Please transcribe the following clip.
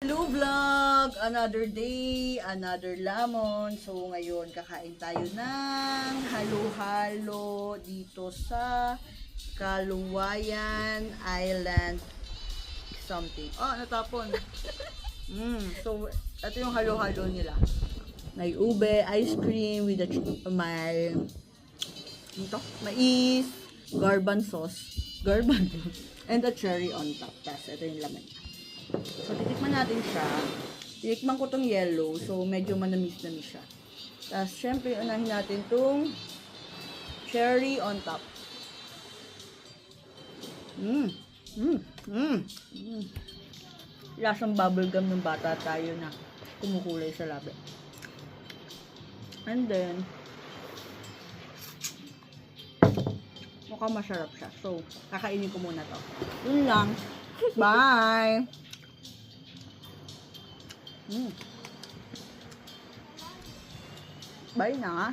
Hello vlog! Another day, another lemon. So ngayon kakain tayo ng halo-halo dito sa Kaluwayan Island something. Oh, natapon. So ito yung halo-halo nila. May ube, ice cream with may mais, garbanzos, and a cherry on top. Tapos ito yung laman. So, titikman natin siya. Titikman ko tong yellow. So, medyo manamis-namis siya. Tapos, syempre, unahin natin tong cherry on top. Lasang bubblegum ng bata tayo na kumukulay sa labi. And then, mukhang masarap siya. So, kakainin ko muna to. Yun lang. Bye! Bye na nga.